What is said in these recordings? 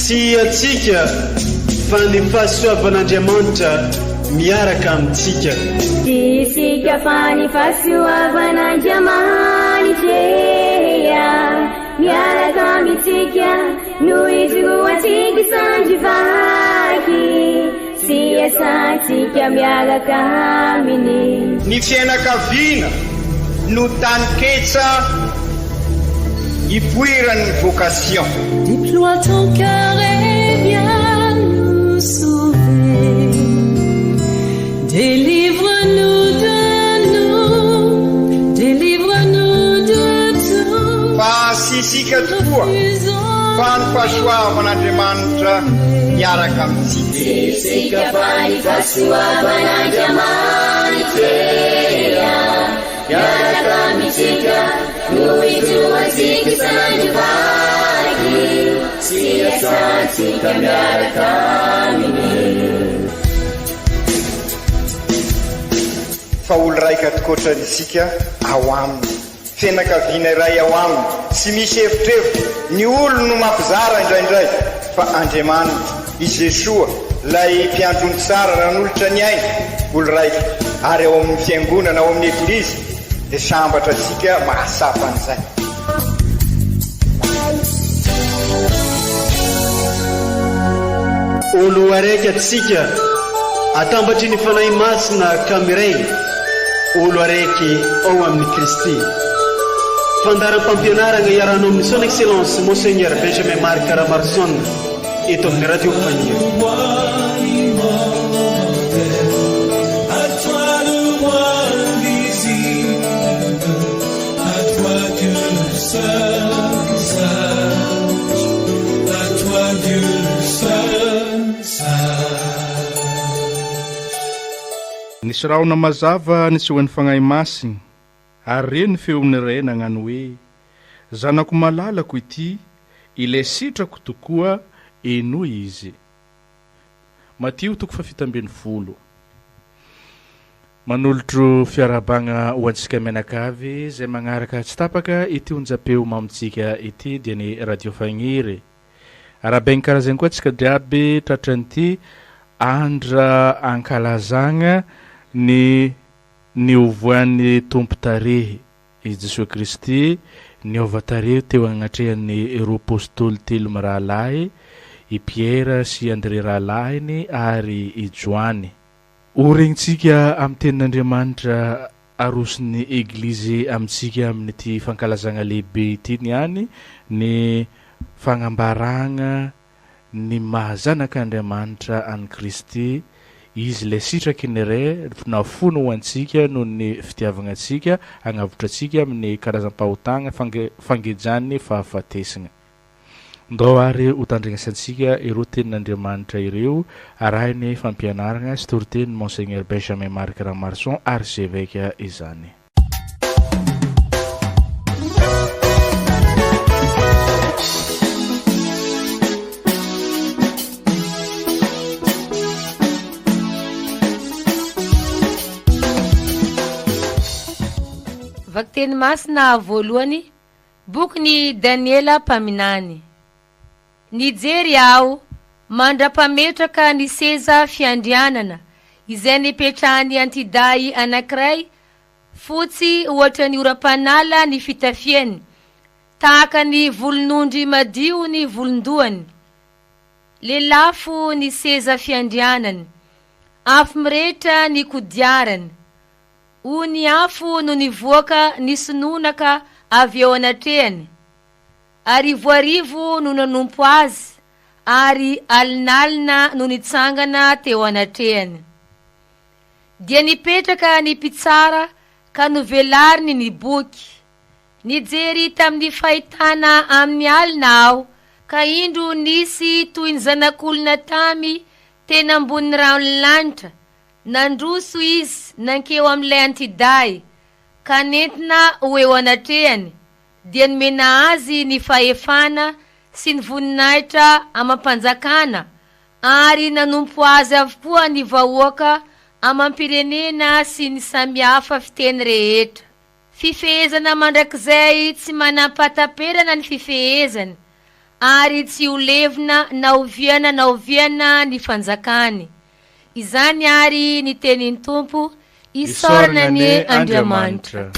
sy atsika fa ny fahasoavan'Andriamanitra miaraka amintsika. Isika fa ny fahasoavan'Andriamanitra miaraka amintsika noho izy roantsika sandrivaky sy asantsika miaraka aminy. Ny fianakaviana no taniketsa ipoiran'ny vocation. Déploie ton cœur et viens nous sauver. Délivre-nous de tout. Fa sisika tokoa fa ny fahasoavan'Andriamanitra miaraka amintsika. Sisika fa ny fahasoavan'Andriamanitra miaraka amintsika noho izy roantsika sandrivaky sy asantsika miaraka aminy. Fa olo raika atokotran'isika ao aminy, fianakaviana iray ao aminy, tsy misy hevitrevitra. Ny olo no mampizara indraindray, fa Andriamanitra i Jesoa lay mpiandrony tsara ranolotra ny aina, olo raika ary ao amin'ny fiangonana ao amin'ny eglizy dia sambatra antsika mahasapan'izay. Olo araiky atsika atambatry ny fanahy masina kamiray, olo araiky ao amin'ny Kristy. Fandaram-pampianarana iaranao amin'ny son excellence Monseigneur Benjamin Marc Caramarson eto amin'ny radio Fania. Nisy raona mazava nisy hoan'ny fagnahy masiny, ary reny feon'ny ray nagnano hoe: zanako malalako ity, ilay sitrako tokoa eno izy. Matio 7:20. Manolotro fiarabagna ho antsika menakavy zay magnaraka tsy tapaka ity onjapeo mamitsika ity dia ny radio Fagniry. Arabaigny karazany koa tsika driaby tratran'ity andra ankalazagna ny ovoan'ny tompo tarehy izy Jesosy Kristy niova tarehy teo agnatrehany ro apôstôly telo mirahalahy, i Pierre sy André rahalahiny ary i Joany. Oregnintsika amin'ny tenin'Andriamanitra arosony eglizy amintsika amin'ity fankalazagna lehibe ity niany ny fagnambaragna ny mahazanak'Andriamanitra any Kristy. Izy le sitraky ny ray nafono ho antsika noho ny fitiavagna antsika agnavotra antsika amin'ny karazam-pahotagna fangejany fahafatesagna. Ndao ary ho tandrignasantsika ireo tenin'Andriamanitra ireo arahiny fampianaragna sy toriteny Monseigneur Benjamin Marc Caramarson archevêque izany. Vakteny masina voalohany, boky Daniela mpaminany. Nijery aho mandrapametraka ny seza fiandrianana izay nipetrahany antiday anankiray, fotsy ohatra ny oram-panala ny fitafiany, tahaka ny volon'ondry madio ny volondohany. Lelafo ny seza fiandrianany, afo mirehitra ny kodiarany. Ony afo no nivoaka nisononaka avy eo anatrehany. Arivo no nanompo azy, ary alinalina no nitsangana teo anatrehany. Dia nipetraka ny mpitsara ka novelariny ny boky. Nijery tamin'ny fahitana amin'ny alina aho, ka indro nisy toy ny zanak'olona tamy tena ambony ranon'ny lanitra. Nandroso izy nankeo amin'ilay antiday, ka nentina ho eo anatrehany, dia nomena azy ny fahefana sy ny voninahitra amam-panjakana, ary nanompo azy avokoa ny vahoaka amam-pirenena sy ny samihafa fiteny rehetra. Fifehezana mandrakizay tsy manam-pataperana ny fifehezany, ary tsy ho levina na oviana ny fanjakany. Izany ary ny tenin'ny Tompo, isaorana ny Andriamanitra.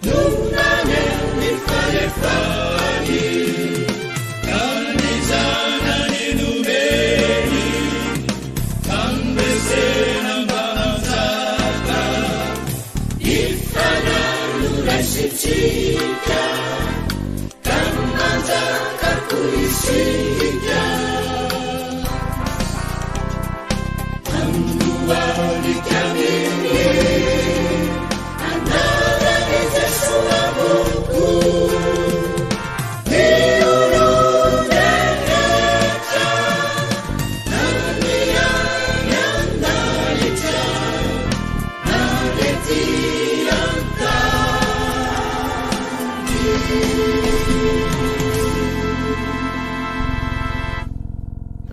Nunane mi fa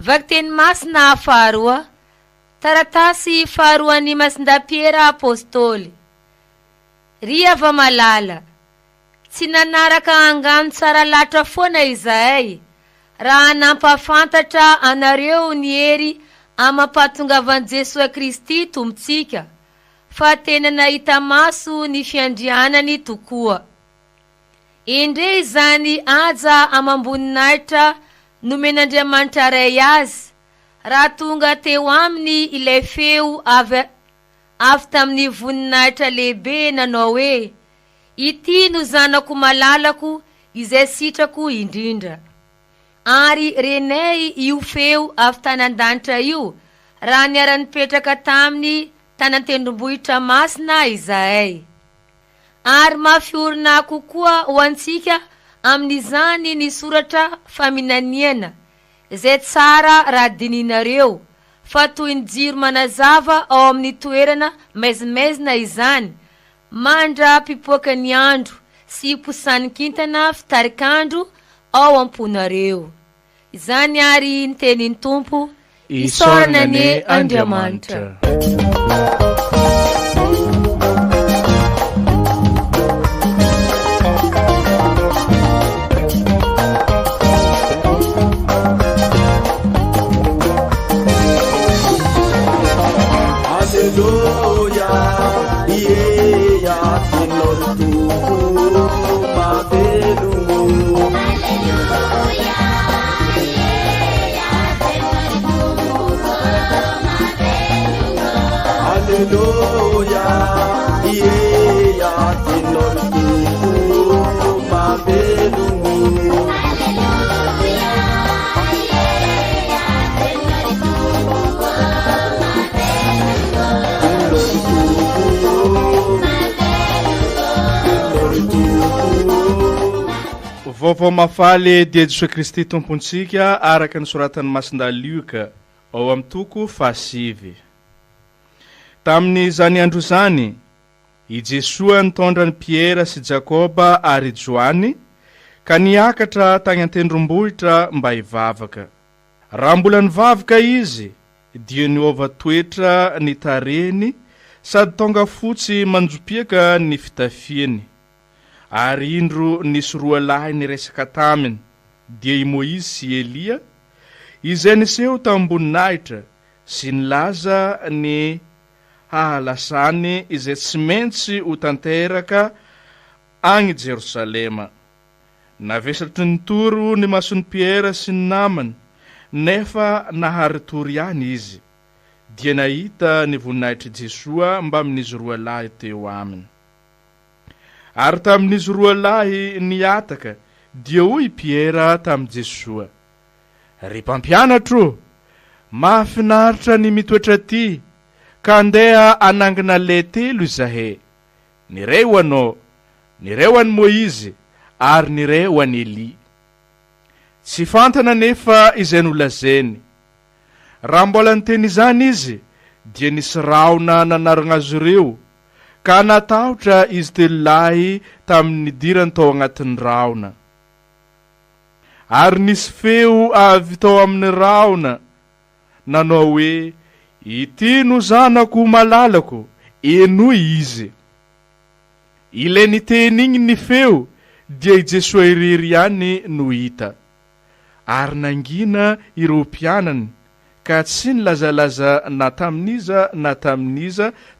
Vakiteny masina faharoa, taratasy faharoan'ny Masindapiera apôstôly. Ry ava malala, tsy nanaraka angano tsara latra foana izahay, raha nampafantatra anareo ny hery amampahatongavan Jesosy Kristy tompontsika, fa tena nahita maso ny fiandrianany tokoa. Endre izany aja amamboninahitra nomen'Andriamanitra ray azy, raha tonga teo aminy ilay feo avy tamin'ny voninahitra lehibe nanao hoe, ity no zanako malalako izay sitrako indrindra. Ary renay io feo avy tanan-danitra io, raha niara-nipetraka taminy tanantendrombohitra masina izahay. Ary mafiorina kokoa ho antsika amin'izany ny soratra faminaniana, izay tsara raha dininareo, fa toy ny jiro manazava ao amin'ny toerana maizimaizina izany, mandra pipoaka ny andro sy posany kintana fitarikandro ao amponareo. Izany ary ny tenin'ny Tompo, isaorana ny Andriamanitra. Vaovao mafaly dia Jesosy Kristy tompontsika araka ny soratan'ny Masinda Luka ao amin'ny toko fahasivy. Tamin'ny zany andro zany, i Jesosy nitondra ny Piera sy Jakoba ary Joany ka niakatra tany an-tendrombohitra mba hivavaka. Raha mbola nivavaka izy, dia niova toetra ny tarehiny sady tonga fotsy manjopiaka ny fitafiany. Ary indro nisy roa lahy niresaka taminy, dia i Moizy sy Elia, izay niseho tamboninahitra sy nilaza ny hahalasany izay tsy maintsy ho tanteraka agny Jerosalema. Navesatry ny toro ny mason'ny Piera sy ny namany, nefa naharitory ihany izy, dia nahita ny voninahitry Jesosy mba amin'izy roa lahy teo aminy. Ary tamin'izy roa lahy niataka, dia hoy Piera tamin'i Jesosy, ry mpampianatro, mahafinaritra ny mitoetra ty, ka andeha anangina le telo izahay, ny ray ho anao, ny ray ho an'i Moizy, ary ny ray ho an'i Elia. Tsy fantana nefa izay nolazainy. Raha mbola niteny izany izy, dia nisy raona nanarana azy ireo, ka natahotra izy telo lahy tamin'ny dirany tao agnatin'ny raona. Ary nisy feo avy tao amin'ny raona, nanao hoe, ity no zanako malalako, enoy izy. Ilay niteny igny ny feo, dia i Jesosy irery ihany no hita. Ary nangina ireo mpianany, ka tsy nilazalaza na tamin'iza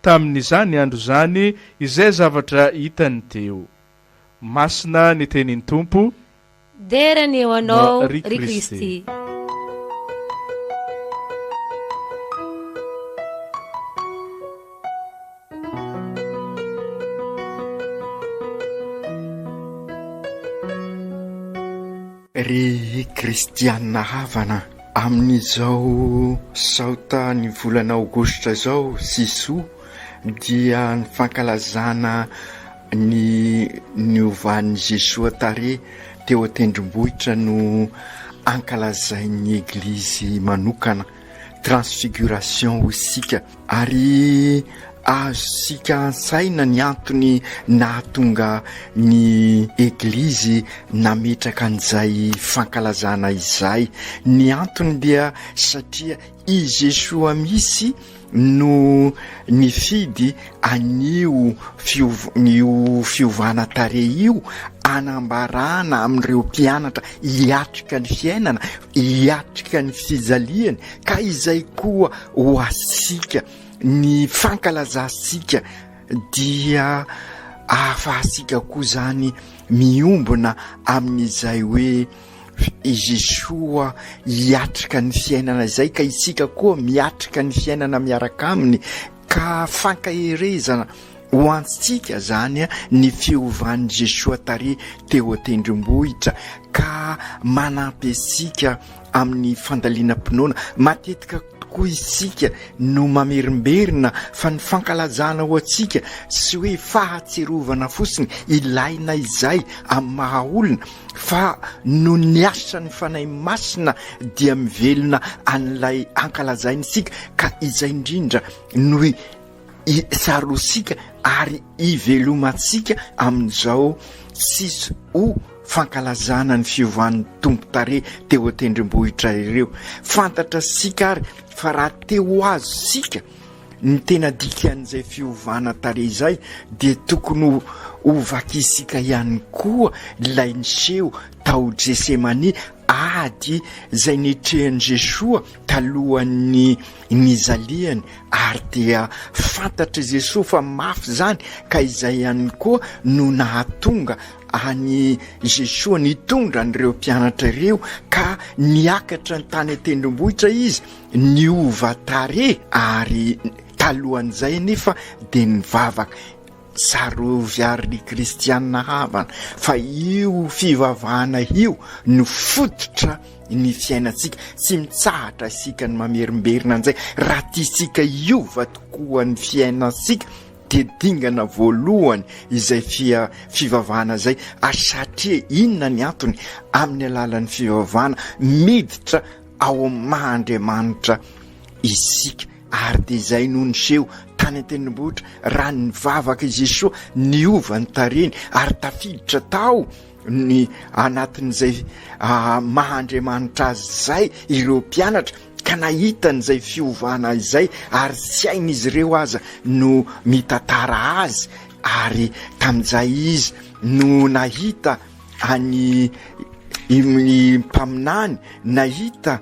tamin'izany andro zany izay zavatra hitany teo. Masina ny tenin'ny Tompo, derany eo anao ry Kristy. ry kristianina havana amin'izao saota ny volana aogositra zao siso dia ny fankalazana ny ovan'i Jesoa tare teo an-tendrombohitra no ankalazain'ny eglizy manokana transfiguration isika ary azosika ansaina ny antony nahatonga ny eglizy nametraka an'izay fankalazana izay. Ny antony dia satria i Jesoa misy no nifidy anio fiovana tare io anambarana amin'ireo mpianatra hiatrika ny fiainana, hiatrika ny fizaliany, ka izay koa ho asika ny fankalazasika dia ahafahasika koa zany miombona amin'izay hoe Jesoa hiatrika ny fiainana izay, ka isika koa miatrika ny fiainana miaraka aminy, ka fankaherezana ho antsika zany ny fiovan'i Jesoa tare teo an-tendrombohitra, ka manampy asika amin'ny fandaliana-pinoana. Matetika tokoa isika no mamerimberina fa ny fankalazana ho antsika sy hoe fahatserovana fotsiny ilaina izay amin'ny maha olona, fa no ny asan'ny fanahy masina dia mivelona an'ilay ankalazaintsika, ka izay indrindra no sarosika ary ivelomatsika amin'izao sisy ho fankalazana ny fiovan'ny tompo tare teo an-tendrombohitra ireo. Fantatra sika ary fa raha teo azo sika ny tena dikan'izay fiovana tare izay dia tokony ho vakisika ihany koa ilay niseho tao Getsemani ady zay nitrehan'i Jesoa talohan'ny nizaliany, ary dia fantatra Jesoa fa mafy zany, ka izay ihany koa no nahatonga any Jesoa nitondra an'ireo mpianatra ireo ka niakatra ny tany an-tendrombohitra izy niova tare, ary talohan'izay nefa dia nivavaka. Sarovy ary kristianina havana fa io fivavahana io no fototra ny fiainantsika, tsy mitsahatra isika ny mamerimberina an'izay. Raha tiasika iova tokoa ny fiainantsika dia dingana voalohany izay fivavahana zay, satria inona ny antony? Amin'ny alalan'ny fivavahana miditra ao Mahandriamanitra isika, ary dia izay no niseho tany an-tendrombohitra raha nivavaka i Jesoa niova ny tareny, ary tafiditra tao ny anatin'izay Mahandriamanitra azy zay ireo mpianatra, ka nahita n'izay fiovana izay, ary tsy hain'izy ireo aza no mitantara azy, ary tamin'izay izy no nahita any mpaminany, nahita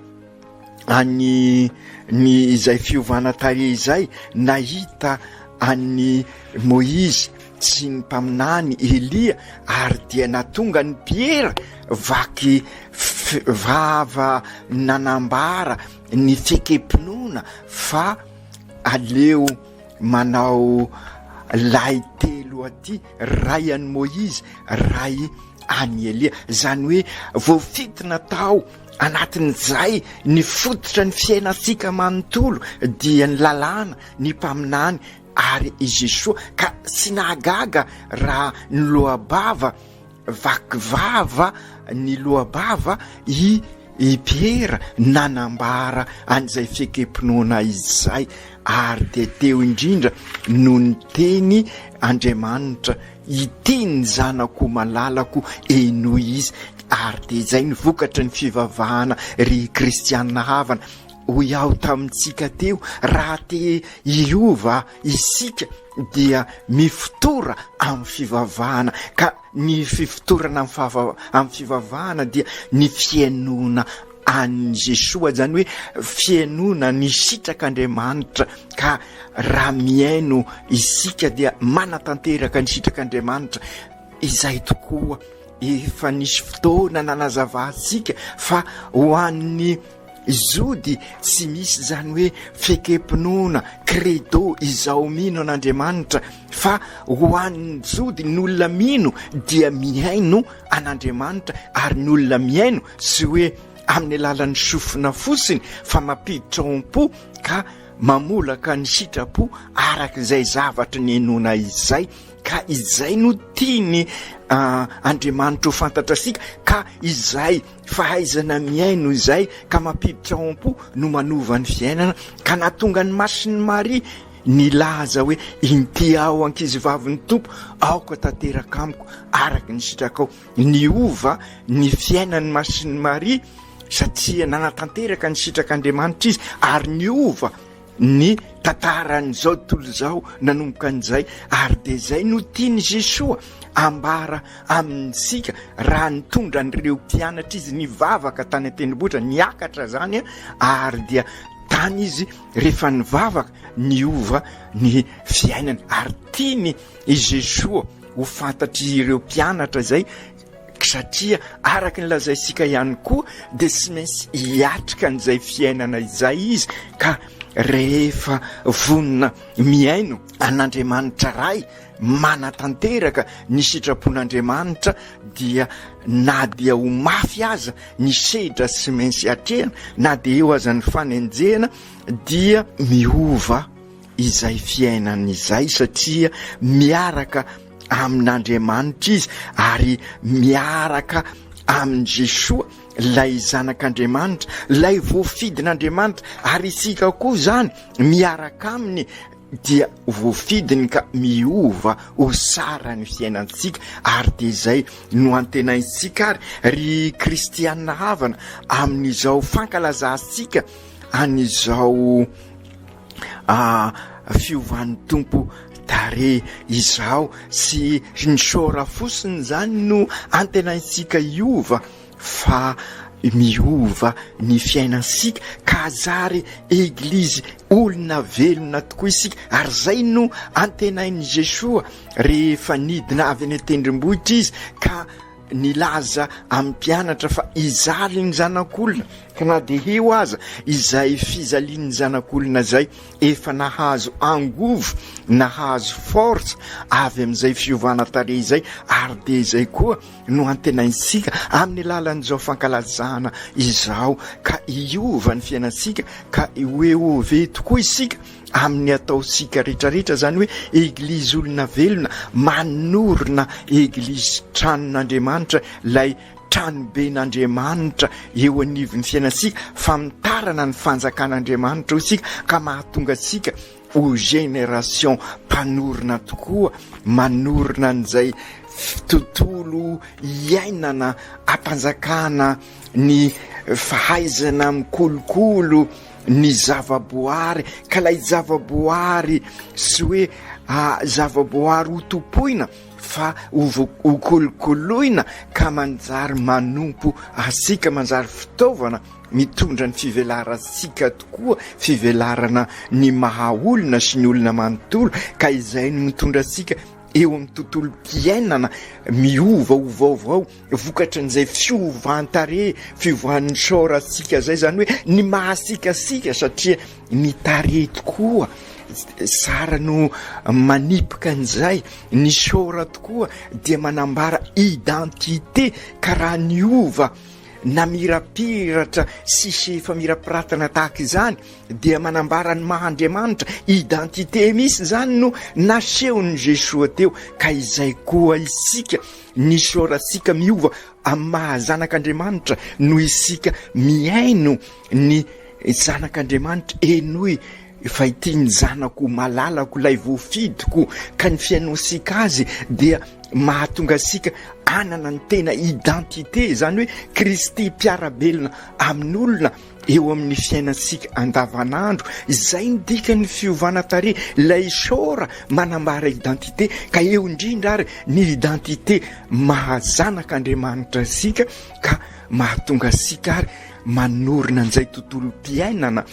any ny izay fiovana tare izay, nahita any Moizy sy ny mpaminany Elia, ary dia natonga ny Piera vaky vava nanambara ny fekempinoana fa aleo manao lay telo aty, ray any Moizy, ray any Elia. Zany hoe voafitina tao anatin'izay ny fototra ny fiainantsika manontolo dia ny lalàna, ny mpaminany ary i Jesoa, ka sy nahagaga raha ny lohabava vakivava ny lohabava i Piera nanambara an'izay fekempinoana izay, ary dia teo indrindra no ny teny Andriamanitra iteny ny zanako malalako eno izy, ary dia izay ny vokatra ny fivavahana ry kristianina havana. Hoy aho tamintsika teo, raha te hiova isika dia mifotora amin'ny fivavahana, ka ny fifotorana amin'ny fivavahana dia ny fiainona an'i Jesoa, zany hoe fiainona ny sitrak'Andriamanitra. Ka raha miaino isika dia manatanteraka ny sitrak'Andriamanitra. Izay tokoa efa nisy fotoana nanazavatsika fa ho an'ny zody tsy misy zany hoe fekempinoana credo izao mino an'Andriamanitra, fa ho an'ny jody ny olona mino dia miaino an'Andriamanitra ary ny olona miaino sy hoe amin'ny alalan'ny sofina fosiny fa mampiditra am-po ka mamolaka ny sitrapo arak'izay zavatra ny enona izay ka izay no tiany Andriamanitra ho fantatra sika ka izay fahaizana miaino izay ka mampiditra ao am-po no manova ny fiainana ka natonga ny Masiny Maria ny laza hoe inty ao ankizy vavin'ny tompo aoka tanteraka amiko araky ny sitrakao ny ova ny fiainan'ny Masiny Maria satria nanatanteraka ny sitrak'Andriamanitra izy ary ny ova ny tantaran'izao tontolo izao nanomboka an'izay ary de zay no tiany Jesoa ambara amintsika raha nitondra n'ireo mpianatra izy nivavaka tany an-tendrombohitra niakatra zany ary dia tany izy rehefa nivavaka niova ny fiainana ary tiany i Jesoa ho fantatry ireo mpianatra zay satria araky ny lazaisika ihany koa de sy maintsy hiatrika an'izay fiainana izay izy ka rehefa vonina miaino an'Andriamanitra ray manatanteraka ny sitrapon'Andriamanitra dia na dia ho mafy aza ny sedra sy maintsy atrehana na dia eo aza ny fanenjehana dia miova izay fiainana izay satria miaraka amin'Andriamanitra izy ary miaraka amin' Jesoa lay zanak'Andriamanitra lay voafidin'Andriamanitra ary isika koa zany miaraka aminy dia voafidiny ka miova ho sara ny fiainantsika ary de zay no antenaisika ary ry kristianina havana amin'izao fankalazantsika an'izao fiovan'ny tompo tare izao sy ny sora fosiny zany no antenaisika iova fa miova ny fiainansika ka zary eglizy olona velona tokoa isika ary zay no antenain'i Jesoa rehefa nidina avy any an-tendrombohitra izy ka nilaza amin'ny mpianatra fa izaly ny zanak'olona ka na de eo aza izay fizalian'ny zanak'olona zay efa nahazo angovo nahazo force avy amin'izay fiovana tare izay ary de zay koa no antenaisika amin'ny alalan'izao fankalazana izao ka iova ny fiainansika ka hoe tokoa isika amin'ny ataosika rehetrarehetra zany hoe eglizy olona velona manorina eglizy tranon'Andriamanitra lay tranoben'Andriamanitra eo anivon'ny fiainansika famitarana ny fanjakan'Andriamanitra ho isika ka mahatonga asika ho génération mpanorina tokoa manorina an'izay tontolo iainana ampanjakana ny fahaizana mikolokolo ny zavaboary ka lay zavaboary sy hoe zavaboary ho topoina fa ho kolokoloina ka manjary manompo asika manjary fitaovana mitondra ny fivelarantsika tokoa fivelarana ny mahaolona sy ny olona manontolo ka izay no mitondra asika eo amin'ny tontolo mpiainana miova ovaovao vokatra n'izay fiovantare fiovahan'ny soratsika zay zany hoe ny mahasikasika satria ny tare tokoa sara no manipoka an'izay ny sora tokoa dia manambara identité karaha ny ova na mirapiratra sy efa mirapiratana tahaka izany dia manambara ny mahandriamanitra identité misy zany no nasehon'ny Jesoa teo ka izay koa isika ny soratsika miova amin'ny mahazanak'Andriamanitra no isika miaino ny zanak'Andriamanitra enoe fa ity ny zanako malalako lay voafidiko ka ny fianosika azy dia mahatonga asika anana ny tena identité zany hoe Kristy mpiarabelona amin'olona eo amin'ny fiainansika andavanandro izay ny dikany fiovana tare lay sora manambara identité ka eo indrindra ary ny identité mahazanak'Andriamanitra asika ka mahatonga asika ary manorina an'izay tontolo mpiainana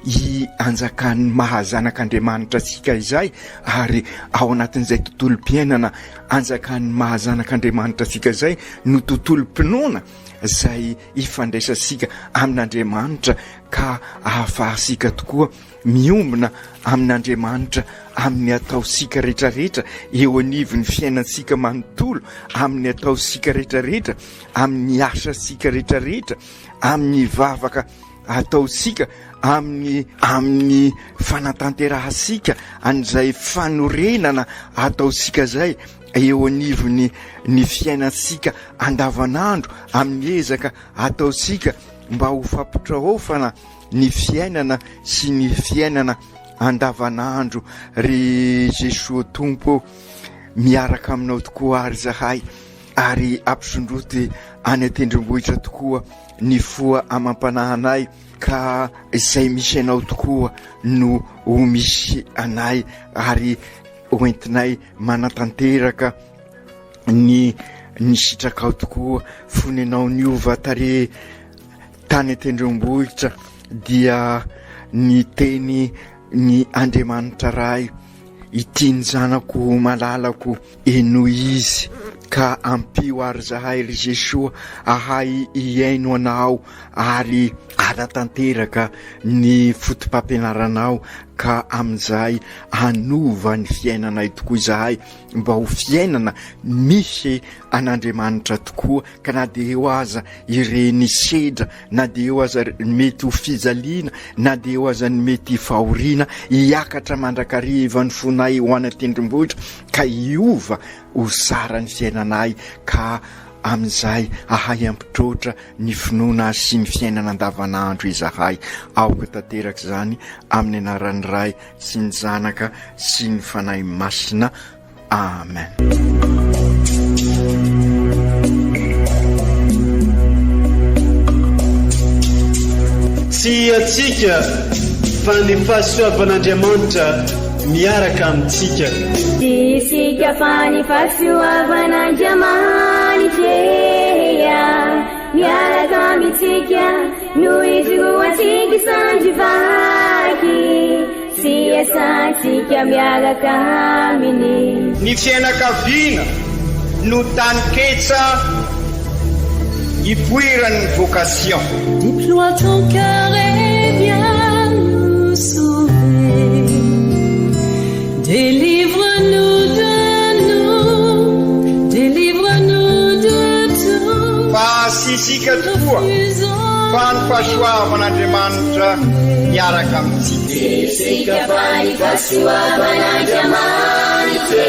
i anjakan'ny mahazanak'Andriamanitra asika izay ary ao anatin'izay tontolo mpiainana anjakan'ny mahazanak'Andriamanitra asika izay no tontolo mpinoana zay ifandraisasika amin'Andriamanitra ka ahafahasika tokoa miombona amin'Andriamanitra amin'ny ataosika rehetrarehetra eo anivon'ny fiainansika manontolo, amin'ny ataosika rehetrarehetra, amin'ny asasika rehetrarehetra, amin'ny vavaka ataosika, amin'ny fanatanterahasika an'izay fanorenana ataosika zay eo anivon'ny fiainansika andavanandro, amin'ny ezaka ataosika mba ho fampitraofana ny fiainana sy ny fiainana andavanandro. Ry Jesosy Tompo miaraka aminao tokoa ary zahay, ary ampisondroty any an-tendrombohitra tokoa ny foa amam-panahanay, ka izay misy anao tokoa no ho misy anay, ary hoentinay manatanteraka ny sitrakao tokoa. Fony anao niova tare tany an-tendrombohitra dia ny teny ny Andriamanitra ray, ity ny zanako malalako eno izy, ka ampio ary zahay ry Jesosy ahay iaino anao ary anatanteraka ny fotom-pampianaranao, ka amin'izay hanova ny fiainanay tokoa izahay mba ho fiainana misy an'Andriamanitra tokoa. Ka na dia eo aza ireny sedra, na dia eo aza mety ho fijaliana, na dia eo aza ny mety fahoriana, hiakatra mandrakariva ny fonay ho any an-tendrombohitra, ka hiova ho sara ny fiainanay, ka amin'izay ahay ampitrotra ny finoana sy ny fiainana andavanandro izahay. Aoka tanteraka izany amin'ny anaran'ny Ray sy ny Zanaka sy ny Fanahy Masina. Amen. Tsy atsika fa ny fahasoavan'Andriamanitra miaraka amintsika. Isika fa ny fahasoavan'Andriamanitra miaraka amintsika, noho izy ho atsika sandrivaky, sy asantsika miaraka aminy. Ny fianakaviana no tany ketsa ipoiran'ny vocation. Déploie ton cœur et viens nous sauver. Délivre-nous de nous, délivre-nous de tout. Fahasisika tokoa fa ny fahasoavan'Andriamanitra miaraka amintsika. Isika fa ny fahasoavan'Andriamanitra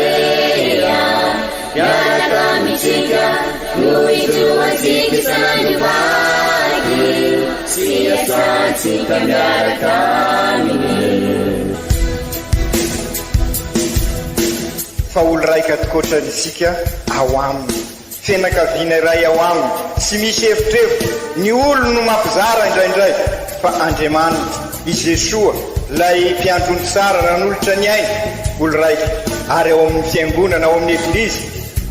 miaraka amintsika, noho izy ho atsika sandrivaky, sy asantsika miaraka aminy. Fa olo raika tokoatranisika ao aminy, fianakaviana iray ao aminy, tsy misy hevitrevitra. Ny olo no mampizara indraindray, fa Andriamanitra i Jesosy lay mpiandrony tsara nanolotra ny aina, olo raika. Ary ao amin'ny fiangonana, ao amin'ny eglizy,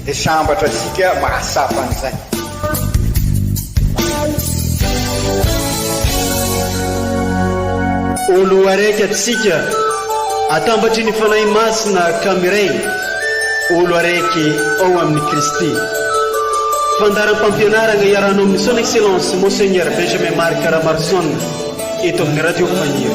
dia sambatra tsika mahasapa an'izay. Olo araiky atsika atambatry ny fanahy masina kamiray, olo araiky ao amin'ny Kristy. Fandaram-pampianarana iaranao amin'ny son excellence Monseigneur Benjamin Marc Ramarson eto amin'ny Radio Fagniry.